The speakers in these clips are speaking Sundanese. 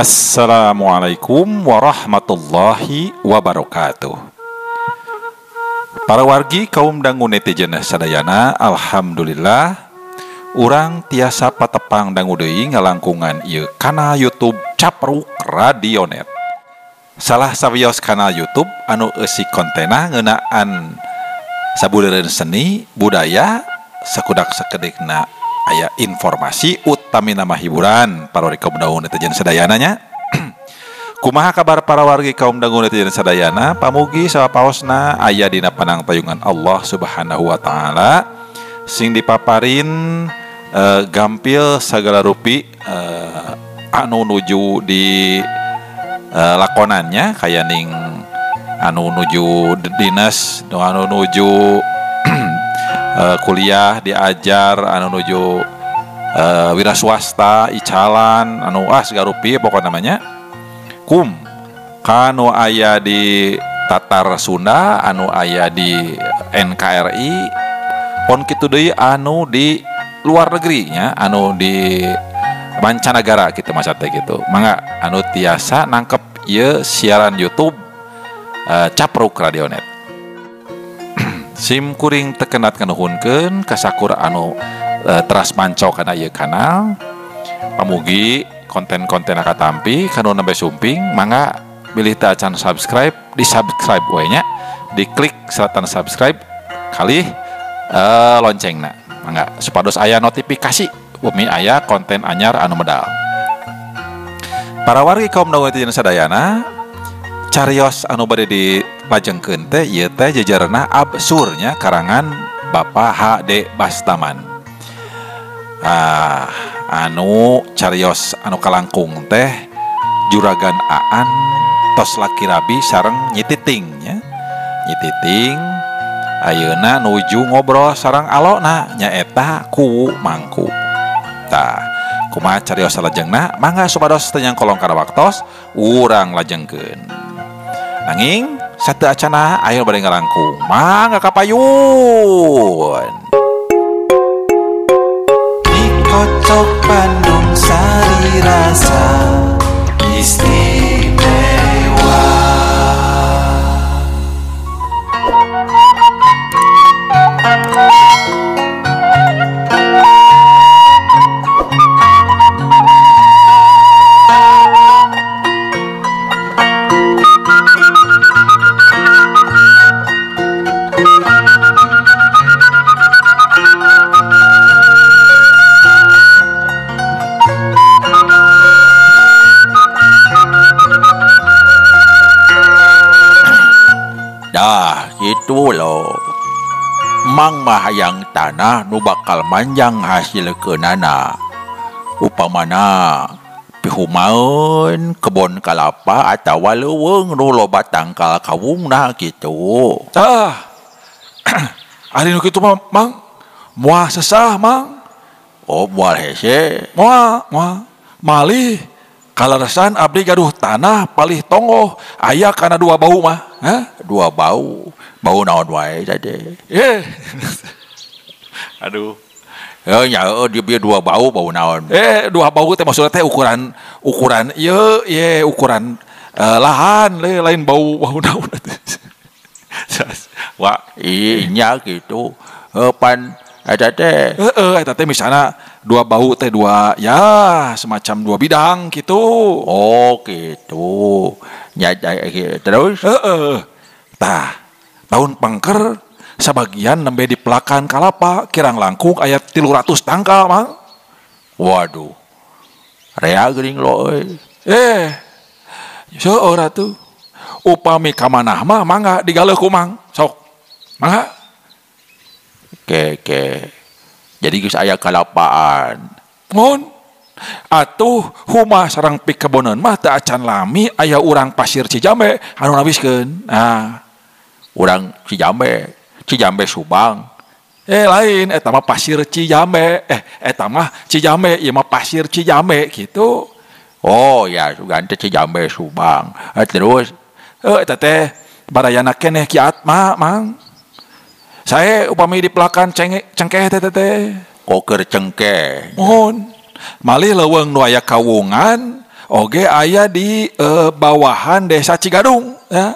Assalamualaikum warahmatullahi wabarakatuh. Para wargi kaum dangu netizen sadayana, alhamdulillah urang tiasa patepang dangu deui ngalangkungan ieu kana YouTube Capruk Radionet. Salah sawios kanal YouTube anu eusi kontena ngeunaan sabuleureun seni budaya sakudak sakedekna aya informasi utami nama hiburan para wargi kaum dangu netizen sadayana nya. Kumaha kabar para wargi kaum dangu netizen sadayana, pamugi sapaosna aya dina panangtayungan Allah Subhanahu wa taala sing dipaparin gampil sagala rupi anu nuju di lakonannya kaya ning anu nuju dinas, anu nuju kuliah diajar, anu nuju wira swasta icalan anu segarupi pokok namanya kanu aya di Tatar Sunda, anu aya di NKRI pon kitu deui anu di luar negerinya, anu di mancanagara kitu masa teh gitu. Mangga anu tiasa nangkep ieu siaran YouTube Capruk Radionet. Sim kuring tekenat kanuhunkeun ka sakur anu teras mancau kana ieu kanal. Pamugi konten-konten akatampi kanu nembe sumping, mangga pilih teh acan subscribe, di subscribe we nya, diklik selatan subscribe kalih loncengna. Mangga supados aya notifikasi upami aya konten anyar anu medal. Para wargi kaum dangu netizen sadayana, carios anu bade dilajengkeun teh ieu teh jajarna absurnya karangan Bapak HD Bastaman. Anu carios anu kalangkung teh Juragan Aan tos laki rabi sareng nyititingnya, nyititing ayeuna nuju ngobrol sareng alona nyaeta ku mangku. Tah kumaha carios salajengna, mangga supados teu nyang kolong kana waktos urang lajengkeun. Nanging sateu acana ayeuna bade ngalangkung, mangga kapayun. Kocok Bandung Sari Rasa Istimewa. Itu loh, mang mahayang tanah nu bakal manjang hasil keunana. Upamana pihumaeun kebon kalapa atawa leuweung nu loba tangkal kawungna gitu. Ari nu kitu mah mang moal sesah mang. Oh moal hese. Moal malih kalarasan abdi gaduh tanah palih tonggoh aya kana dua bau mah. Dua bau naon wae tadi. Aduh. Nya dia dua bau naon. Dua bau teh maksudna teh ukuran ieu ukuran lahan lain bau naon. Wah, nya gitu. Pan eta teh. Eta teh misalna dua bau teh dua ya semacam dua bidang gitu. Oh gitu. Nya terus tah tahun pangker sabagian nembe di pelakan kalapa kirang langkung aya 300 tangkal mang. Waduh. Rea geuning lo euy. Seueur atuh. Upami ka manah mah mangga digaleuh ku mang. Sok. Mangga. Ke. Jadi geus aya kalapaan. Mun atuh huma sareng pikeboneun mah teu acan lami aya urang pasir Cijambe anu nabiskeun. Urang Cijambe Subang. Lain eta mah pasir Cijambe. Eta mah Cijambe, ieu mah pasir Cijambe gitu. Oh ya, ganti Cijambe Subang. Terus eta teh barayana keneh kiat mah mang. Sae upami di pelakan cengkeh teh. Koker cengkeh. Mohon malih leuweung nu aya kawungan Oge aya di bawahan desa Cigadung ya.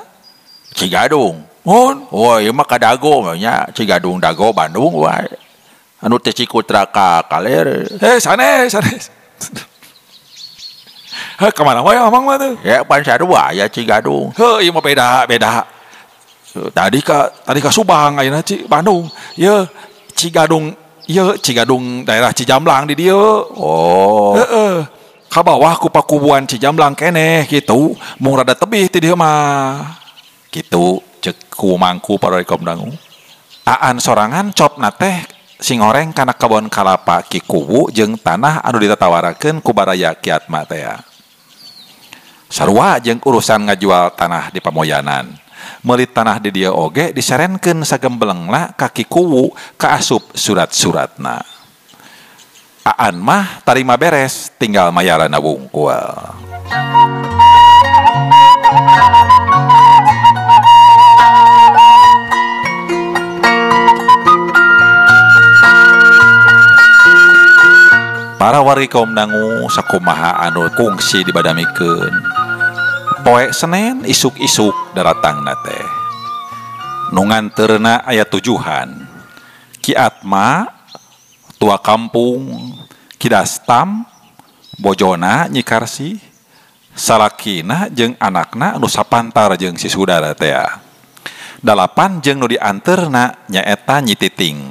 Cigadung. Mun Oh, ieu mah ka Dago nya, Cigadung Dago Bandung wae. Anu teh Cikutra ka Kaler. sanes. Heh, kemana wae Mamang mah tuh? Ya pan sarua aya Cigadung. Heh, ieu mah beda. Tadi ka Subang ayeuna Bandung. Ieu Cigadung daerah Cijamblang di dieu. Oh. Heeh. Ka bawah ku pakubuan Cijamblang keneh gitu. Mung rada tebih ti dieu mah. Gitu cek ku mangku Parorekom dangu. Aan sorangan copna teh singoreng kana kebon kalapa Ki Kuwu jeung tanah anu ditatawarakeun ku Baraya Ki Atma teh. Sarua jeung urusan ngajual tanah di Pamoyanan. Meuli tanah di dieu oge disarenkeun sagembelengna ka Ki Kuwu kaasup surat-suratna. Aan mah tarima beres tinggal mayarana wungkul. Para wargi kaum dangu sakumaha anu kungsi dibadamikeun. Poe Senen isuk-isuk daratangna teh. Nu nganteurna aya tujuhan. Ki Atma tua kampung Kidastam bojona Nyi Karsi salakina jeung anakna anu sapantar jeung si Sudara teh. Dalapan jeung nu dianteurna nyaeta Nyi Titing.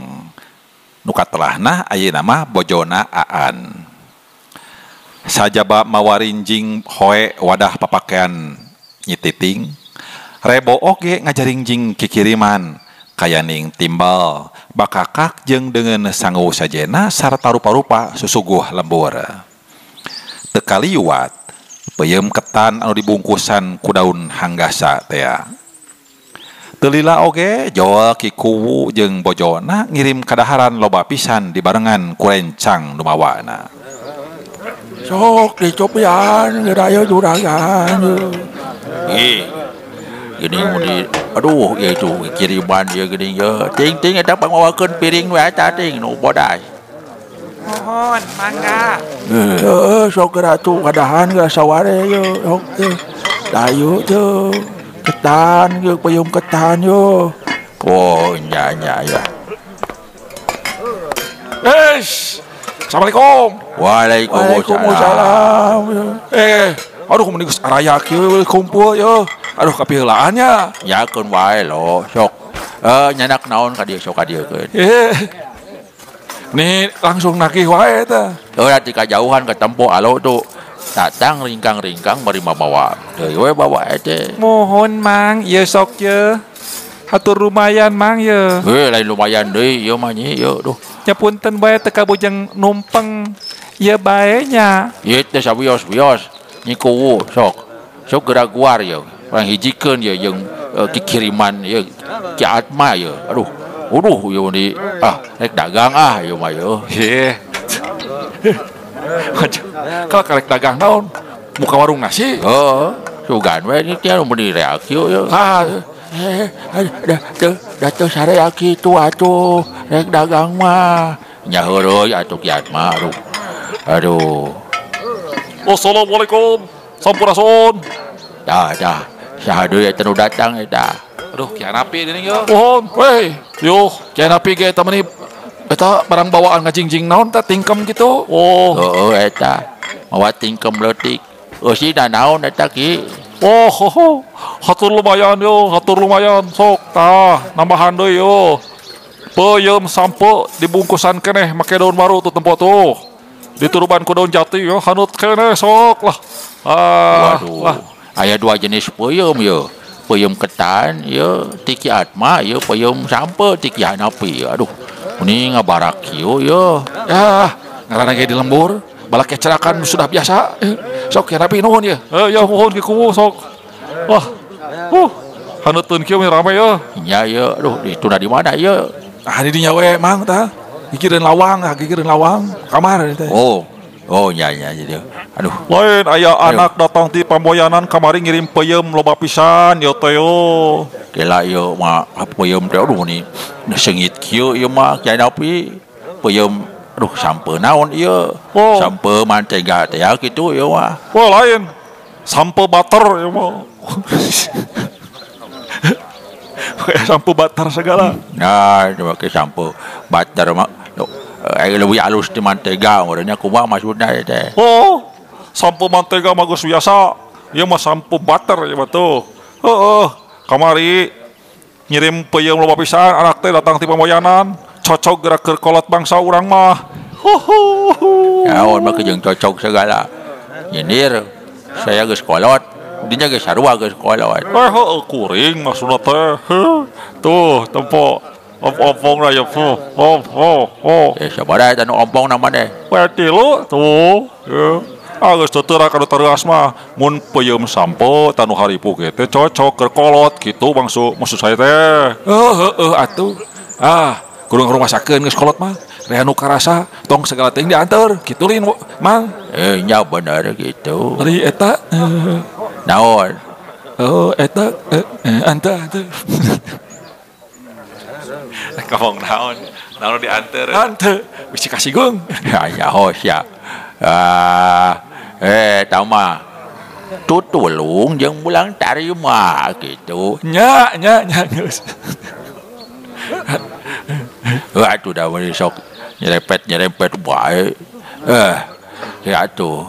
Nu katelahna ayeuna mah bojona Aan. Sajaba mawarinjing hoe wadah papakean Nyi Titing. Rebo oge ngajaringjing kikiriman kayaning timbal bakakak jeung dengan sangu sajena sarta rupa-rupa susuguh lembur. Teu kaliwat peuyeum ketan anu dibungkusan ku daun hanggasa teh. Teu lila oge joel Ki Kuwu jeung bojona ngirim kadaharan loba pisan dibarengan ku rencang nu mawana. Sok dicopian geurayo juragan. Gini mudi aduh ya itu kiriman ya gini ya ting eta pangawakeun piring we eta ting nu bodai. Mohon mangga. Sok ratu kadahan ge saware ye sok dayu teu ketan ge payung ketan yo. Oh nya ya. Assalamualaikum. Waalaikumsalam. Aduh mending geus araya kieu kumpul yo. Aduh kapiheulaannya. Nyakeun wae lo sok. Nyanak naon ka dieu sok ka dieu keun. Nih langsung nagih wae tah. Nanti kajauhan ke tempo alo tuh datang ringkang bari bawa. Deui we bawa teh. Mohon Mang, ieu sok ye. Hatur lumayan Mang ye. Lain lumayan deui ieu mah nyi ieu duh. Nyapunten bae teu kabujang numpeng. Ieu bae nya. Ieu teh sabios-bios. Nyi Kuwu sok. Sok gerak guar ye. Orang hijikeun ye jeung kikiriman ye Ki Atma ye. Uduh ye di rek dagang ye mah ye. Kalau karek dagang naon? Muka warung nasi? Sugan we ini teh anu meuni reak ye. Da teu sareak kitu atuh. Rek dagang mah. Nya heureuy atuh Ki Atma aduh. Assalamualaikum. Sampurasun. Dah. Saha deui eta nu datang eta. Aduh, kieu napi dening yo. Pohon, weh. Yo, kieu napi ge eta meuni eta barang bawaan ngajingjing naon teh tingkem gitu. Oh, eta. Mawa tingkem leutik. Eusina naon eta Ki? Hatur lumayan yo, sok tah nambahan deui yo. Peuyeum sampo dibungkusan keneh make daun baru tuh tempo tuh. Dituruban ku daun jati yo, hanut keneh sok lah. Waduh. Lah. Aya dua jenis peuyeum yo. Peuyeum ketan yo ti Ki Atma yo peuyeum sampe ti Ki Hanapi. Aduh. Ini ngabarak kieu yo. Ya, ngaranna ge di lembur, balak kecerakan sudah biasa. Sok Ki Hanapi nuhun ye. Ya nuhun Ki Kuwu sok. Wah. Haneuteun kieu rame yo. Nya yo, aduh dituna di mana yo? Di dinya we Mang tah. Gigireun lawang, kamar teh. Oh nya jadi. Aduh. Lain aya anak datang ti Pamoyanan kamari ngirim peuyeum loba pisan yo teh yo. Gila yo mah peuyeum teh aduh ni seungit kieu ieu mah Ki Hanapi. Peuyeum aduh sampe naon ieu Oh. sampe mantega teh ya kitu ieu mah Wah lain, sampo butter ya mau. Kayak sampo butter segala. nah coba ke sampe butter mah lebih halus di mantega urangnya kumaha maksudna teh Oh, sampo mantega mah geus biasa. Ieu mah sampo butter ya betul. Heeh, kamari ngirim peuyeum loba pisan anak teh datang ti pamoyanan. Cocok gerak keur kolot bangsa urang mah. naon mah jeung cocok segala nyindir saya geus kolot dinya geus sarua geus kolot Heuh, kuring maksudna teh. Tuh, tempo. Op-opong lah ya, sabaraha eta nu ompong nama teh Tilu tuh, ya. Geus teuteura kanu teureus mah mun peuyeum sampo tanu haripu ge teh cocok keur kolot kitu maksud saya teh. Heeh atuh. Kudu ngarumasakeun geus kolot mah. Rea nu karasa tong segala teh dianteur kitu lin Mang. nya bener gitu Ari eta naon eta anta. Ngomong naon? Naon dianteur? Ante, bisi kasih gung. ya hos ya tama tutulung jeung bulang tarima gitu Nya geus. atuh da we sok nyerempet bae ya atuh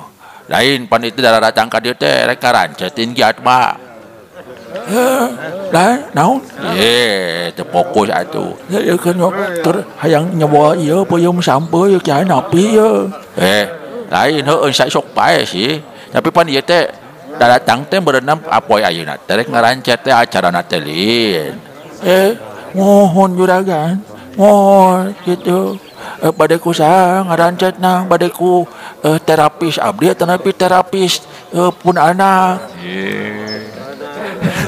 lain pan itu darah datang ka dieu teh rek ngarancetin giat mah Naon? teu fokus atuh Ya kan ter hayang nyawa ieu peuyeum sampe ieu kieu napi ieu. lain heueuh saya sok bae sih tapi pan ieu teh datang teh berenam apoy ayeuna teh rek ngarancet teh acarana teh lin Mohon juragan. Mohon gitu. Badeku saha ngarancetna badeku terapis abdi eta nepi terapis pun anak.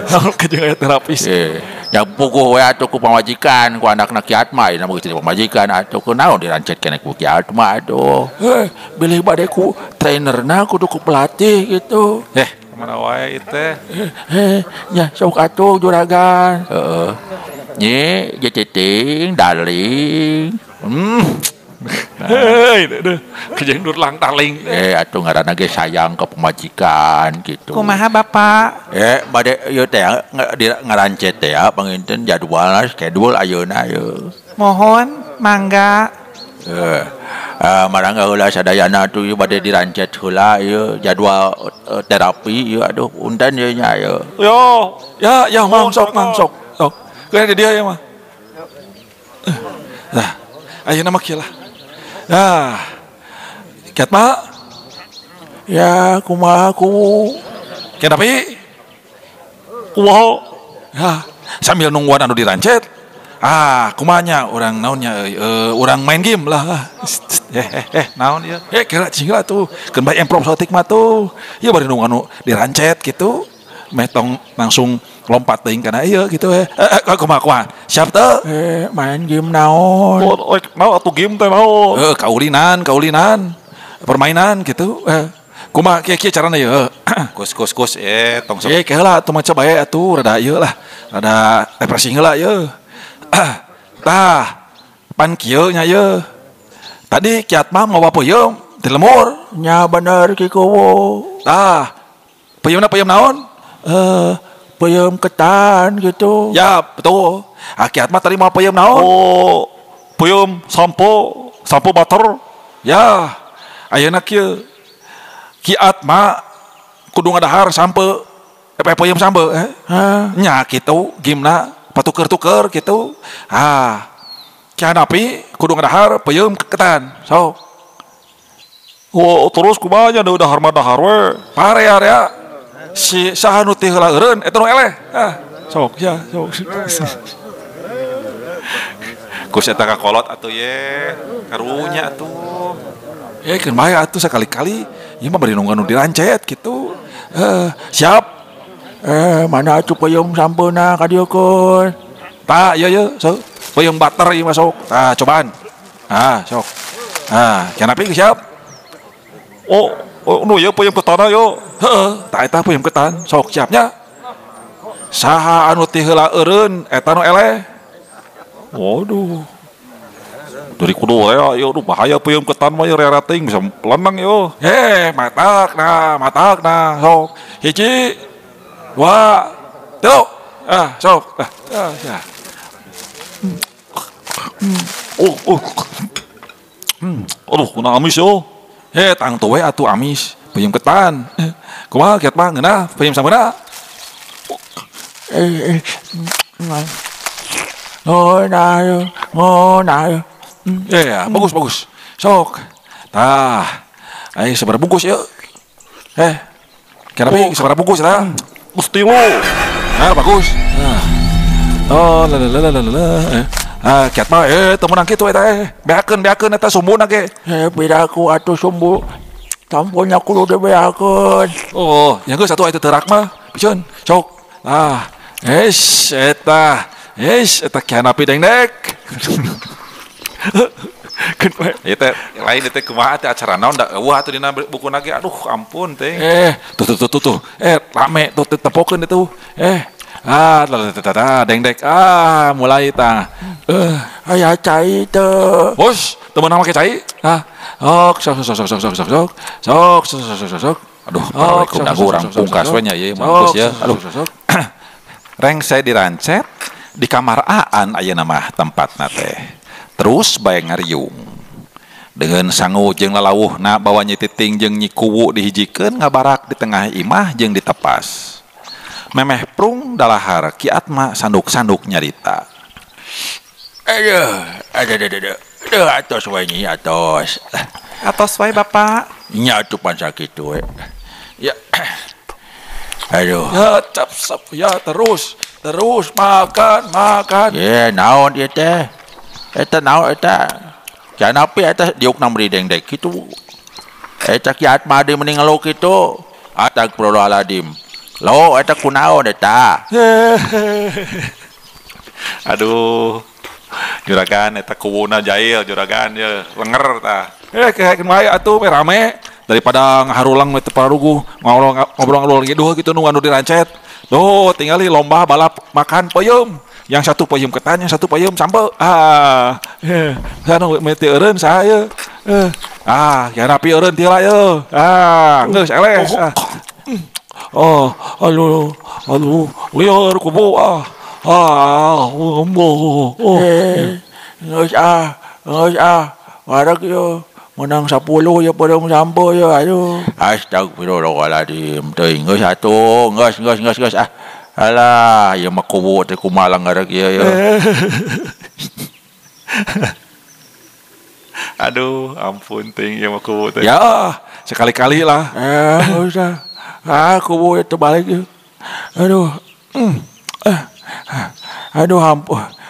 Naon kajeng terapis? yang puguh we atuh ku pamajikan ku anakna kiat mah ieu mah geus pamajikan atuh ku naon dirancet keneh ku kiat mah atuh Bilih badeku trainerna kudu ku pelatih gitu. Mana wae teh? Nya sok atuh juragan. heeh nye jeceting daling Kejeng durlang taling. atuh ngaranna ge sayang ke pamajikan gitu Kumaha Bapak? bade ieu teh ngarancet teh ya panginten jadwal schedule ayeuna ieu Mohon, mangga. marangga heula sadayana tuh ieu bade dirancet heula ieu jadwal terapi ieu aduh undan ieu nya ieu Ya, mang sok. Kaya dia ya mah. Nah, ayeuna mah kieu lah. Kiat mah. Ya, kumaha ku. Kiat tapi. Kumaha? Ya, sambil nungguan anu dirancet. Kumanya orang naonnya orang main game lah. Naon ieu? Kira cingla tuh. Keun bae improv sotik mah tuh. Ieu bari nunggu anu dirancet gitu. Metong langsung lompat teuing kana ieu gitu kumaha siap teu main game naon naon atuh game teh naon kaulinan permainan gitu kumaha kieu carana ieu Kus tong sok. keula atuh maca bae atuh rada ieu lah rada refreshing heula ieu tah pan kieu nya ieu tadi kiat mah mawa peuyeum di lemur nya bener kiku tah peuyeumna peuyeum naon peuyeum ketan gitu ya betul kiat mah tadi mau peuyeum naon peuyeum sampo butter ya ayeuna kieu kiat mah kudu ngadahar sampe peuyeum sampe nya kitu gimna patuker-tuker gitu kian api kudu ngadahar peuyeum ketan sok terus kumaha nya udah dahar we pare area si saha nu teh heula eureun eta nu eleh sok Kus eta kakolot atuh ye. Karunya atuh. keun bae atuh sakali-kali ieu mah bari nunggu anu dirancet gitu siap mana atuh peuyeum sampeuna ka dieu keun tah ieu sok peuyeum butter ieu mah sok cobaan sok kian api siap nu ieu peuyeum ketan yo tah eta peuyeum ketan sok siapnya saha anu teh heula eureun eta nu eleh waduh dari kudu yo bahaya peuyeum ketan mah rerating bisa pelenang yo. Matak nah sok. Hiji, dua, tilu. Sok. Ya. Aduh, kuna amis yo. Tang tuwe atuh amis, peuyeum ketan. Kumaha kiat mah ngeunah, peuyeum sameuna. Bagus. Sok. Tah. Ayo seberapa bungkus yuk. Kenapa seberapa bungkus lah? Gusti lo. Nah, bagus. Kiat mah temenan kitu eta beakeun eta sumbuna ge. Beda aku atuh sumbu. Tampunnya kudu beakeun. Oh, yang geus atuh eta teurak mah. Piceun. Sok. Eta kianapi dengdek. Eta lain eta kumaha teh acara naon da eueuh atuh dina bukuna ge. Aduh, ampun teh. Tuh. Rame tuh tepokeun itu. Dengdek. Mulai tah. Aya cai teu. Bos, temen make cai. Sok. Aduh, kudu urang pungkas we nya ieu mampus ya. Aduh. Reng saya dirancet di kamar Aan ayeuna mah tempatna teh. Terus bae ngariung. Dengan sangu jeung lalawuhna bawa Nyi Titing jeung Nyi Kuwu dihijikeun ngabarak di tengah imah jeung ditepas. Memeh prung dalahar Ki Atma sanduk-sanduk nyarita. Aduh, atos wae Nyi, atos. Atos wae Bapak. Nya atuh pan sakitu we. Ya. Aduh. Ya cap ya terus makan. Naon ieu teh? Eta naon eta? Canapi eta diukna meuri dengdek kitu. Eta Ki Atma deui mending ngeluh kitu. Astagfirullahaladzim. Lo eta kunaon eta? Aduh. Juragan eta kuwuna jail juragan ye lenger tah. Kayak wae atuh rame daripada ngaharulang teu parugu ngobrol gitu nu anu dirancet. Duh, tinggali lomba balap makan peuyeum. Yang satu peuyeum ketan, yang satu peuyeum sambel. Sana meti eureun saha ye? Ya rapi eureun ti lah ye. Geus eles. Aduh, lieur kubu Geus warak yo. Menang 10 ya padang sampo ya aduh. Astagfirullahaladzim. Teuing geus atuh, geus. Alah, ieu mah kubu teh kumaha ngarek ieu. Aduh, ampun teuing ieu mah kubu teh. Ya, sekali-kali lah. Geus usah. Kubu teh balik yeuh. Aduh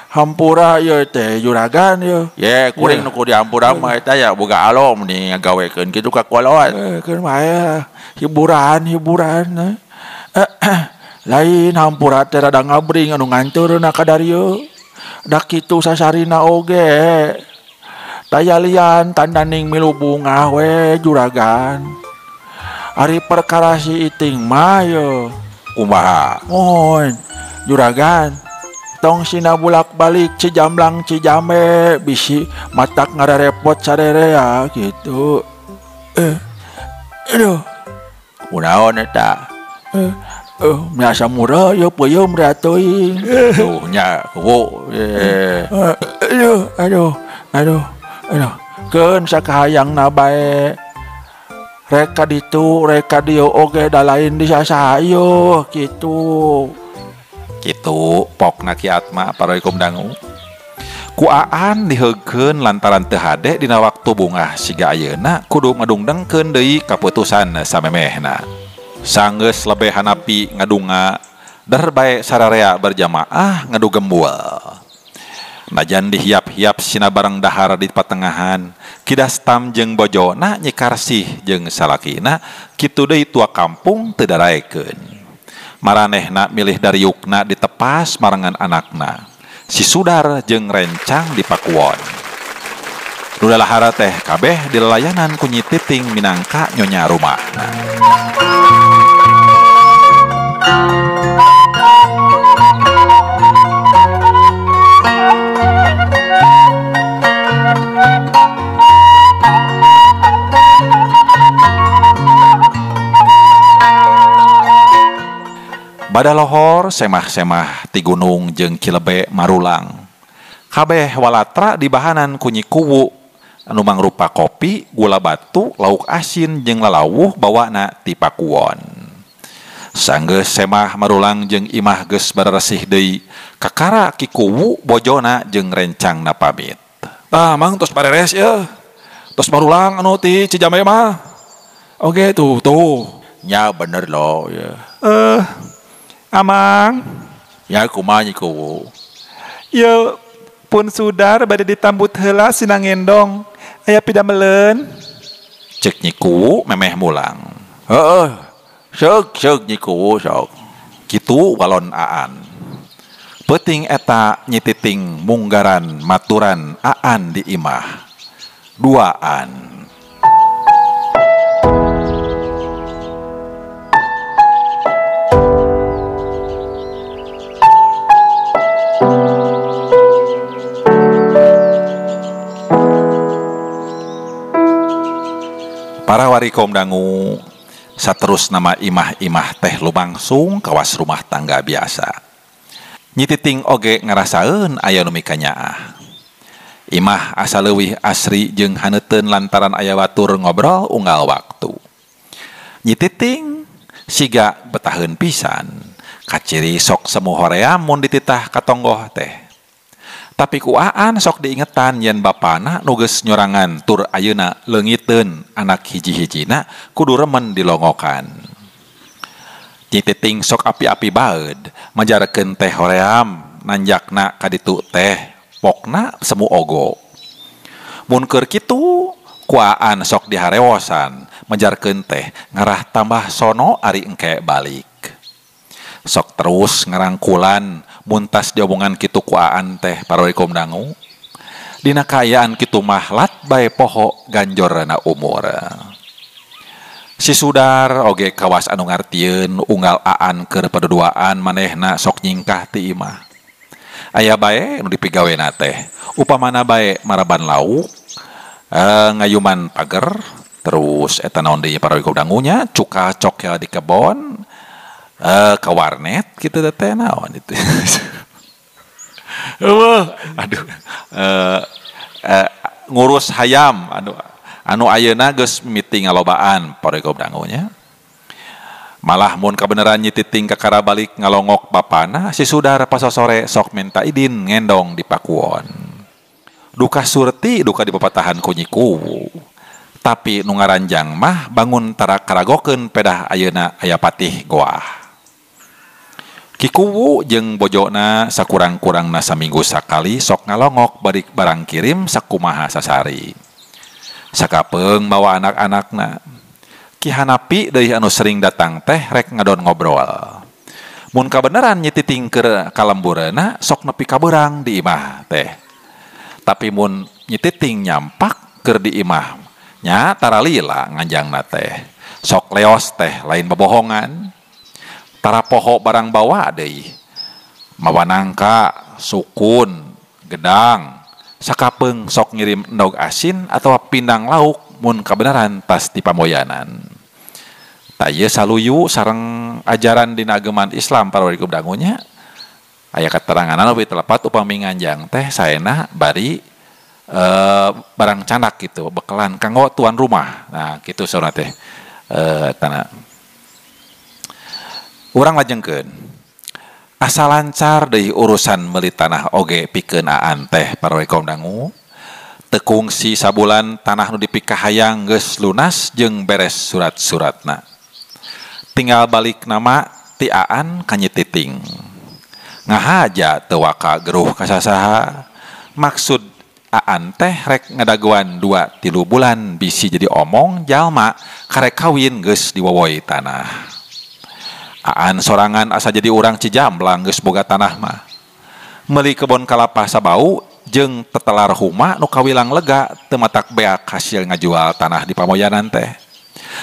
hampura ieu teh juragan ieu. Kuring nu kudu dihampura mah eta ya boga alom nih ngagawekeun kitu ka kolot. Keun wae hiburan. Lain hampura teh rada ngabring anu nganturna ka darieu. Da kitu sasarina oge. Daya lian tandaning milu bunga we juragan. Ari perkara si Iting mah yo Kumaha? Mohon juragan tong sina bulak balik Cijamblang Cijame bisi matak ngarerepot sarere ya gitu. Aduh kunaon eta? Biasa murah ya peuyeum rea teuing. Tuh nya kubu. Aduh. Keun sakahayangna bae. Reka ditu, reka dieu oge da lain di sasayo gitu. Kitu pokna Ki Atma paraikum dangu. Ku Aan diheugkeun lantaran teu hade dina waktu bungah siga ayeuna kudu ngadungdengkeun deui kaputusan samemehna. Sanggeus lebeh hanapi ngadunga dar bae sararea berjamaah ngadu gembul. Najan dihiap-hiap sina barang dahar di patengahan, Kidastam jeung bojona Nyi Karsih jeung salakina kitu deui tua kampung teu daraekeun. Maranehna milih dariukna ditepas marangan anakna. Si Sudar jeung Rencang dipakuwon. Nu dalahara teh kabeh dilelayanan ku Nyi Titing minangka nyonya rumahna. Bada lohor semah-semah ti gunung jeung Cilebe marulang. Kabeh walatra dibahanan ku Nyi Kuwu anu mangrupa kopi, gula batu, lauk asin jeung lalawuh bawana ti Pakuwon. Sanggeus semah marulang jeung imah geus bararesih deui, kakara Ki Kuwu bojona jeung rencangna pamit. Tah mang tos pareres ya. Tos marulang anu ti Cijame mah. Oke tuh. Nya bener lo ya. Amang, Ya kumaha Nyi Kuwu. ya pun sudar bade ditambut heula sina ngendong. Aya pidameleun. Cek Nyi Kuwu memeh mulang. Heeh. Seug Nyi Kuwu sok. Kitu walon Aan. Peuting eta Nyi Titing munggaran maturan Aan di imah. Duaan. Para warikom dangu, saterus nama imah-imah teh lumangsung kawas rumah tangga biasa. Nyi Titing oge ngarasaeun aya nu mikanyaah. Imah asa leuwih asri jeung haneuteun lantaran aya batur ngobrol unggal waktu. Nyi Titing siga betaheun pisan, kaciri sok semu hoream mun dititah katonggoh teh. Tapi ku Aan sok diingetan yen bapana nu geus nyorangan tur ayeuna leungiteun anak hiji-hijina kudu remen dilongokan. Nyi Titing sok api-api baeud majarekeun teh hoream nanjakna ka ditu teh pokna semu ogo. Mun keur kitu ku Aan sok diharewosan majarkeun teh ngarah tambah sono ari engke balik. Sok terus ngarangkulan muntas diomongan kitu ku Aan teh parorikom dangu. Dina kaayaan kitu mah lat bae poho ganjorna umur. Si Sudar oge kawas anu ngartieun unggal Aan keur paduduaan manehna sok nyingkah ti imah. Aya bae nu dipigawena teh upamana bae maraban lauk, ngayuman pager, terus eta naon deui parorikom dangunya cuka cokel di kebon, ke warnet gitu teh naon itu. Aduh, ngurus hayam anu ayeuna geus meeting ngalobaan parorikom dangunya. Malah mun kabeneran Nyi Titing kakara balik ngalongok bapana, si Sudar pas sore sok minta idin ngendong di Pakuwon. Duka surti duka di papatahan ku Nyi Kuwu. Tapi nu ngaranjang mah bangun tara karagokeun pedah ayeuna aya patih goah. Ki Kuwu jeung bojona sakurang-kurangna saminggu sakali sok ngalongok balik barang kirim sakumaha sasari. Sakapeung bawa anak-anakna. Ki Hanapi deui anu sering datang teh rek ngadon ngobrol. Mun kabeneran Nyi Titing keur kalembureuna sok nepi ka beurang di imah teh. Tapi mun Nyi Titing nyampak keur di imah nya tara lila nganjangna teh. Sok leos teh lain bobohongan. Tara poho barang bawa deui. Mawa nangka, sukun, gedang, sakapeung sok ngirim endog asin atawa pindang lauk mun kabenaran tas di pamoyanan. Taya saluyu sareng ajaran dina ageman Islam parorikum dangunya. Aya katerangan anu telepat upami nganjang teh saena bari barang canak gitu, bekelan kanggo tuan rumah. Nah, kitu sauna teh. Tanah urang lajengkeun. Asa lancar deui urusan meuli tanah oge pikeun Aan teh parorikom dangu. Teu kungsi sabulan tanah nu dipikah hayang geus lunas jeung beres surat-suratna. Tinggal balik nama ti Aan ka Nyi Titing. Ngahaja teu waka geruh kasasaha. Maksud Aan teh rek ngadaguan 2-3 bulan bisi jadi omong jalma karek kawin geus diwowoi tanah. Aan sorangan asa jadi urang Cijamblang geus boga tanah mah. Meuli kebon kalapa sabau jeung tetelar huma nu kawilang lega teu matak beak hasil ngajual tanah di pamoyanan teh.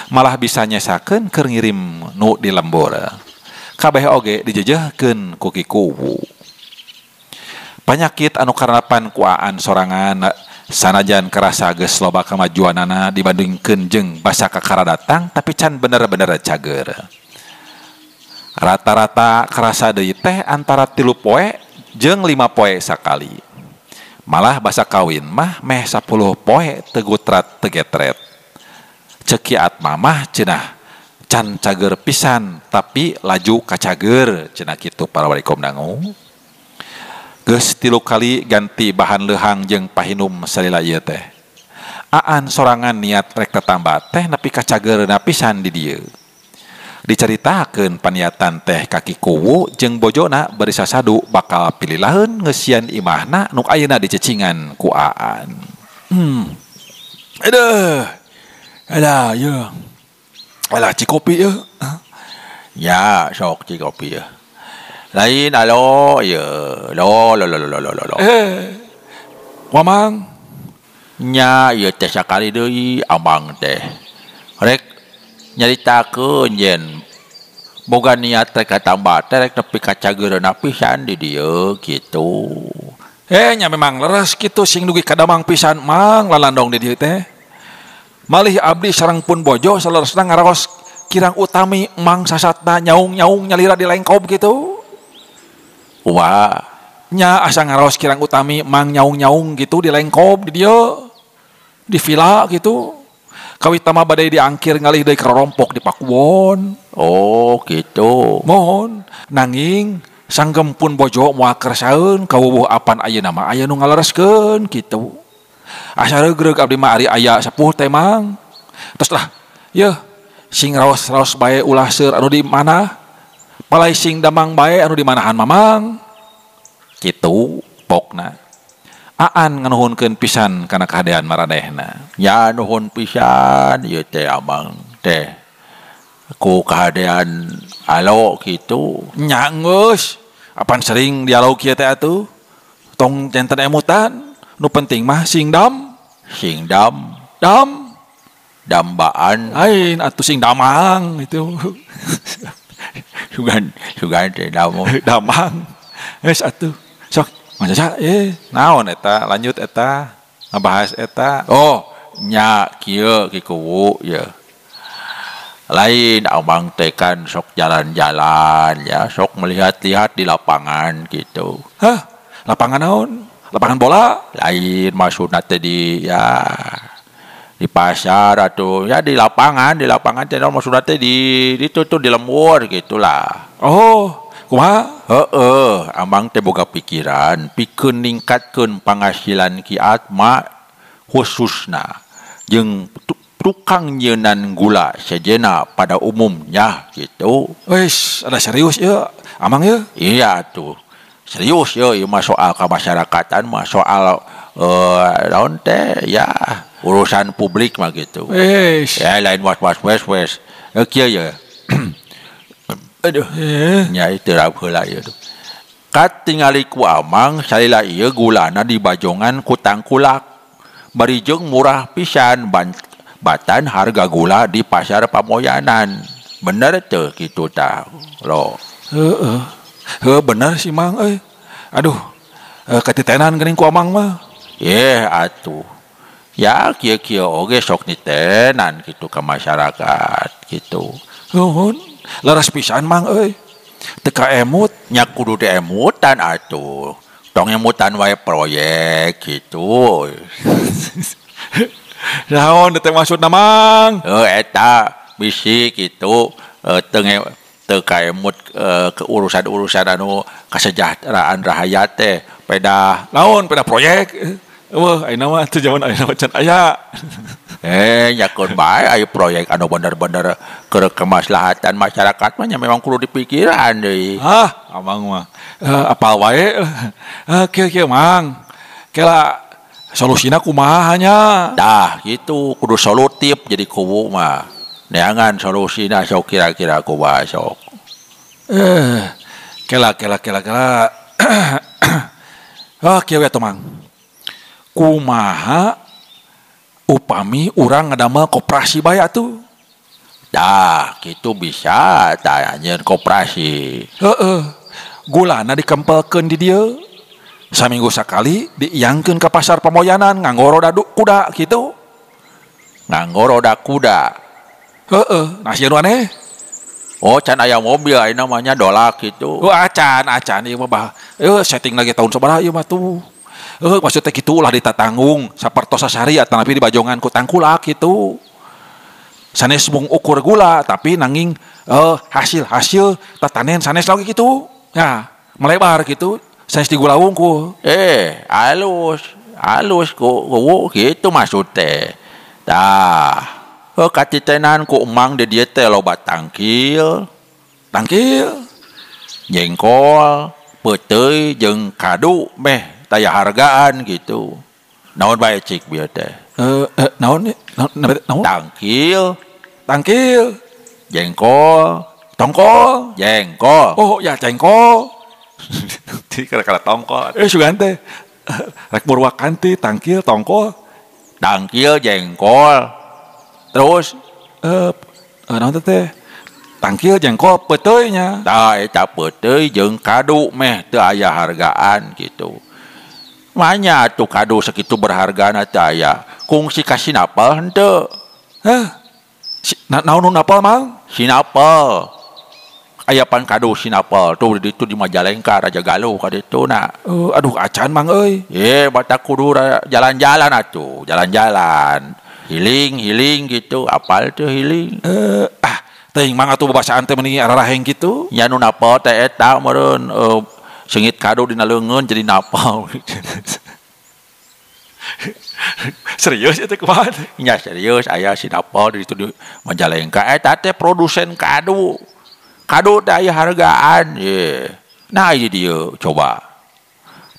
Malah bisa nyesakeun keur ngirim nu di lembur. Kabeh oge dijejehkeun ku Ki Kuwu. Panyakit anu karenapan ku Aan sorangan sanajan kerasa geus loba kamajuanana dibandingkeun jeung basa kakara datang tapi can bener-bener cager. Rata-rata kerasa deui teh antara 3 poe jeung 5 poe sakali. Malah basa kawin mah meh 10 poe teu gutrat teu getret. Ceuk kiat mamah cenah can cager pisan tapi laju kacager cenah kitu para walikom dangu. Geus 3 kali ganti bahan leuhang jeung pahinum salila ieu teh. Aan sorangan niat rek tetamba teh nepi kacageurna pisan di dieu. Diceritakeun paniatan teh kaki kuwu jeung bojona bari sasadu bakal pililaheun ngeusian imahna nu ayeuna dicecingan ku Aan. Aduh ya. Alah cikopi ya. Ya, sok cikopi ya. Lain alo ya. Lo. Wamang. Nya ieu teh sakali deui amang teh. Rek nyaritakeun yen boga niat rek katamba teh rek nepi ka cageurna pisan di dieu kitu. Nya memang leres kitu sing dugi kadamang pisan mang lalandong di dieu teh. Malih abdi sareng pun bojo saleresna ngaraos kirang utami mang sasatna nyaung-nyaung nyalira di lengkob gitu. Wah, nya asa ngaraos kirang utami mang nyaung-nyaung gitu di lengkob di dieu. Di villa gitu. Kawit mah badai diangkir ngalih deui kerorompok di Pakuwon. Oh, gitu. Mohon nanging sanggem pun bojo moal kersaeun kawuwuh apan ayeuna mah aya nu ngalereskeun kitu. Asa regreg abdi mah ari aya sepuh teh mang. Terus lah, yeuh sing raos-raos bae ulah seur anu di mana? Palai sing damang bae anu di manahan mamang. Kitu pokna. Aan nganuhunkeun pisan kana kahadean maranehna. Ya nuhun pisan ieu teh amang teh. Ku kahadean alo kitu. Nya geus, apan sering dialog kieu teh atuh. Tong janten emutan, nu penting mah sing dam. Sing dam, dambaan. Lain atuh sing damang itu. Sugan teh damang. Damang. Geus atuh. Sok Maca Naon eta lanjut eta ngabahas eta. Oh, nya kieu kikuwu ya. Lain amang teh kan sok jalan-jalan ya, sok melihat-lihat di lapangan gitu. Hah? Lapangan naon? Lapangan bola? Lain maksudna teh di ya di pasar atau ya di lapangan teh maksudna teh di tuh di lembur gitulah. Oh, kumaha? Amang teh boga pikiran pikeun ningkatkeun penghasilan kiat ma khususna jeung tukang nyeunan gula sejenna pada umumnya gitu. Wes, ada serius ya, amang ya? Iya tuh. Serius ya, ieu mah soal kemasyarakatan mah soal naon teh ya urusan publik mah gitu. Wes. Ya lain wes. Kieu ya. Aduh, nya itu heula ieu tuh. Kat tingali ku amang salila ieu gulana di bajongan ku tangkulak. Bari jeung murah pisan batan harga gula di pasar Pamoyanan. Bener teu kitu tah. Lo. Heeh, bener sih mang euy. Aduh, katitenan geuning ku amang mah. Atuh. Ya kieu-kieu oge sok nitenan kitu ka masyarakat gitu. Nuhun. Leres pisan mang euy. Teka emut nya kudu diemutan atuh. Tong emutan wae proyek gitu. Naon teh maksudna mang? Eta bisi kitu teu kaemut ke urusan-urusan anu kasejahteraan rakyat teh peda Naon peda proyek? Wah, ayeuna mah teu zaman ayeuna can aya. Nyakeun bae aya proyek anu bener-bener keur kemaslahatan masyarakat mah nya memang kudu dipikiran deui. Amang mah apal wae. Kieu mang. Kela solusina kumaha nya? Dah gitu kudu solutif jadi kubu mah. Neangan solusina sok kira-kira kumaha sok. Kela. Kieu atuh mang. Kumaha upami urang ngadamel koperasi bae atuh? Dah, gitu bisa tanya koperasi. Gulana dikempelkeun di dieu. Saminggu sakali diiangkeun ka pasar Pamoyanan nganggo roda kuda gitu. Nganggo roda kuda. Nah, sieun aneh. Oh, can aya mobil ini namanya dolak gitu. Oh acan ieu mah bah. Setting lagi tahun sabaraha ieu mah tuh. Maksudnya gitu ulah ditatanggung sapertos sasari atau tapi di bajongan ku tangkulak gitu. Sanes mung ukur gula tapi nanging hasil tatanen sanes lagi gitu. Ya, melebar gitu. Sanes digula wungkul. Halus ku gitu maksud teh. Tah. Katitenan ku emang di dieu teh loba tangkil, jengkol, peuteuy jeung kadu meh taya hargaan gitu. Naon bae cik bieu teh? Naon? Tangkil, jengkol, tongkol, jengkol. oh ya jengkol. Jadi kala tongkol. Sugan teh rek murwakanti tangkil tongkol. Tangkil, jengkol. Terus naon teh? Tangkil jengkol peuteuy nya. tah eta peuteuy jeung kadu meh teu aya hargaan gitu. Manya tuh kado sakitu berhargana teh aya. Kungsi ka sinapel henteu. Naon apal mang? Sinapel. Aya pan kado sinapel tuh di ditu di Majalengka Raja Galuh ka ditu na. Aduh acan mang euy. Batak kudu jalan-jalan atuh, jalan-jalan. Healing gitu, apal tuh healing. Teuing mang atuh babasaan teh mending araraheng gitu. Nya nu napal teh eta meureun sengit kado dina leungeun jadi napal. Serius eta kumaha? Nya serius aya si napal di ditu di Majalengka eta teh produsen kado. Kado teh aya hargaan. Nah ieu dieu coba.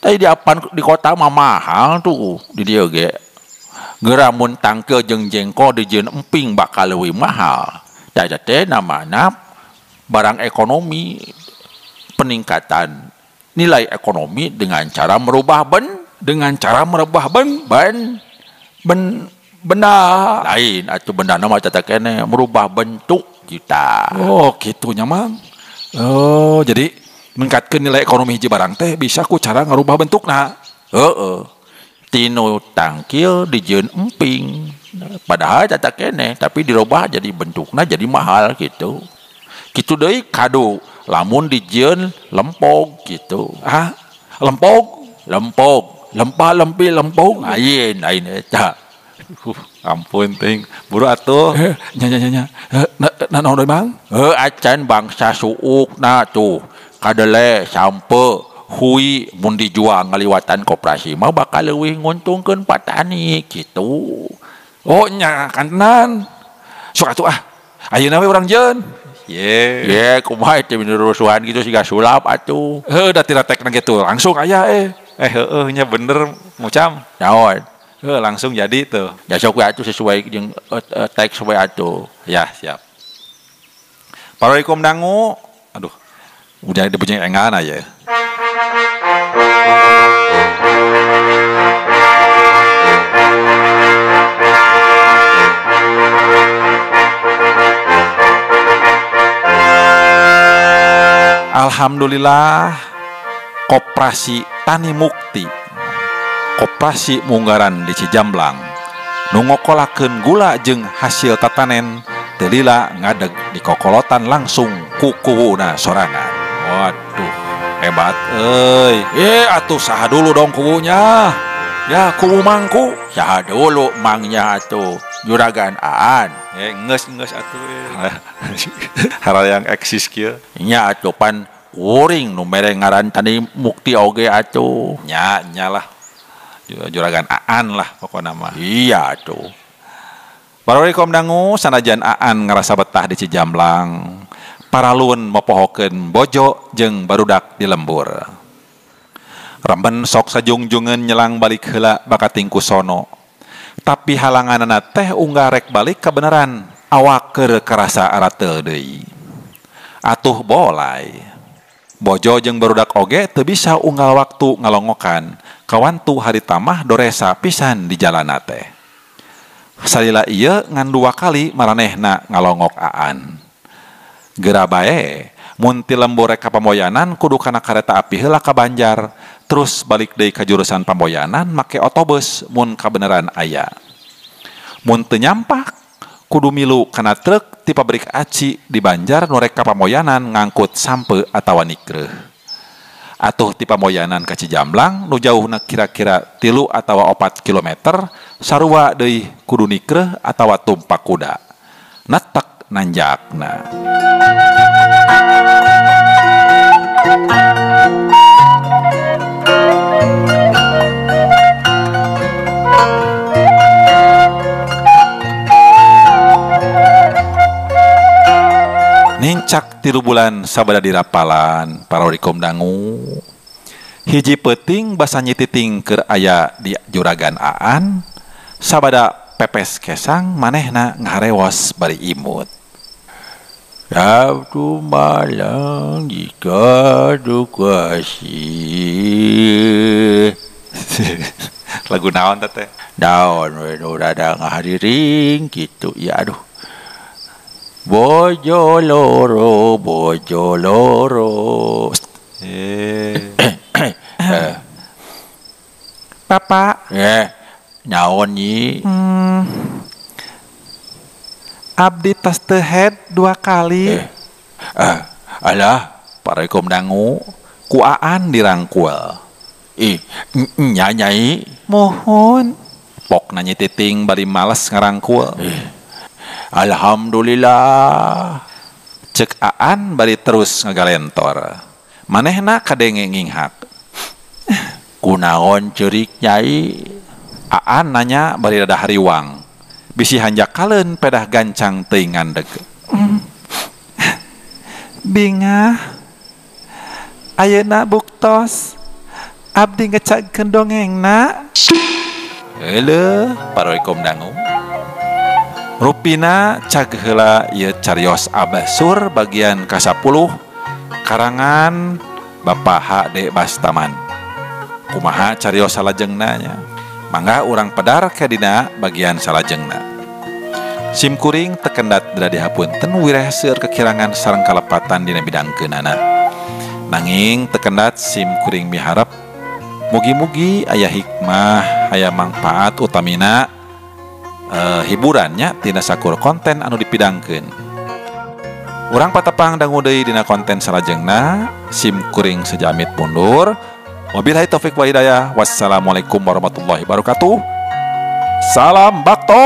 Tadi di apan di kota mah mahal tuh di dieu ge. Geramun tangke jeung jengkol dijieun emping bakal leuwih mahal. Da teh namana barang ekonomi, peningkatan nilai ekonomi dengan cara merubah benda lain atuh benda nama tata kene merubah bentuk kita. Oh gitu nya mang. Oh jadi meningkatkeun nilai ekonomi hiji barang teh bisa ku cara ngarubah bentukna. Tinu tangkil dijieun emping padahal tata kene tapi dirubah jadi bentukna jadi mahal gitu. Kitu deui kado lamun dijieun lempog gitu. Lempog, lempah lempi lempog lain eta. Ampun ting, buru atuh. Nya. Naon deui mang? Acan bangsa suukna tuh kadele sampe hui mun dijual ngaliwatan koperasi mah bakal leuwih nguntungkeun petani gitu. Oh nya kantenan. Sok atuh ayeuna we urang jeun. Kumaha teh rusuhan gitu siga sulap atuh. Da tira tekna gitu langsung aya Nya bener mucam. Naon? Langsung jadi tuh. Ya sok we atuh sesuai jeung teks we atuh. Ya, siap. Paraikum dangu. Aduh. Udah dipunyai engan aja. Alhamdulillah Koperasi Tani Mukti Koperasi Munggaran di Cijamblang nu ngokolakeun gula jeung hasil tatanen teu lila ngadeg di kokolotan langsung ku kuwuna sorangan. Waduh hebat euy. Atuh saha dulu dong kuwunya. Ya kuwu mangku. Saha dulu mangnya atuh Juragan Aan. Ngeus atuh. Hal yang eksis kieu. Nya atuh pan uring nu mere ngaran Tani Mukti oge atuh. Nya lah. Juragan Aan lah pokokna mah. Iya atuh. Paraikum dangu sanajan Aan ngerasa betah di Cijamblang, paralun mepohokeun bojo jeung barudak di lembur. Remben sok sajungjungeun nyelang balik heula bakat tingku sono. Tapi halanganana teh unggah rek balik kebenaran awak keur karasa arateul deui. Atuh bolai. Bojo jeung barudak oge teu bisa unggal waktu ngalongokan kawantu hari tamah doresa pisan di jalana teh. Salila ieu ngan 2 kali maranehna ngalongok Aan. Geura bae mun ti lembur rek ka Pamboyanan kudu kana kareta api heula ka Banjar, terus balik deui ka jurusan Pamboyanan make otobus mun kabeneran aya. Mun teu nyampak kudu milu kana truk ti pabrik aci di Banjar nu rek kapamoyanan ngangkut sampe atawa nikreuh. Atuh ti pamoyanan ka Cijamblang nu jauhna kira-kira 3 atawa 4 kilometer sarua deui kudu nikreuh atawa tumpak kuda. Netek nanjakna. Nincak 3 bulan sabada dirapalan parorikom dangu. Hiji peuting basa nyititing keur aya di juragan Aan, sabada pepes kesang manehna ngarewas bari imut. Sabtu malam jika dukasi. Lagu naon teh? Daun we nu rada ngahadiring kitu ya aduh. Bojo loro Bapak, nyaon nyi? abdi tos teu head 2 kali. Alah, Paraikom dangu, ku Aan dirangkul. nya nyai. Mohon. Pok nanya titing bari males ngarangkul. Alhamdulillah. Cek Aan bari terus ngagalentor. Manehna kadenge nginghak. Kunaon ceurik nyai? Aan nanya bari rada hariwang. Bisi hanjakaleun pedah gancang teuing ngandeg. Bingah. Ayeuna buktos. Abdi ngecagkeun dongengna. Heuleuh, Paraikom dangu. Rupina cag heula ieu cariyos Abah Sur bagian ka-10 karangan Bapak H.D. Bastaman. Kumaha cariyos salajengna nya? Mangga urang pedar ke dina bagian salajengna. Sim kuring tekendat dada dihapunten wireh seueur kekirangan sareng kalepatan dina bidangkeunana. Nanging tekendat sim kuring miharep mugi-mugi aya hikmah, aya manfaat utamina hiburannya tina sakur konten anu dipidangkeun. Urang patepang dangu deui dina konten salajengna. Sim kuring sejamit mundur. Wabillahi taufik wa hidayah. Wassalamualaikum warahmatullahi wabarakatuh. Salam bakto.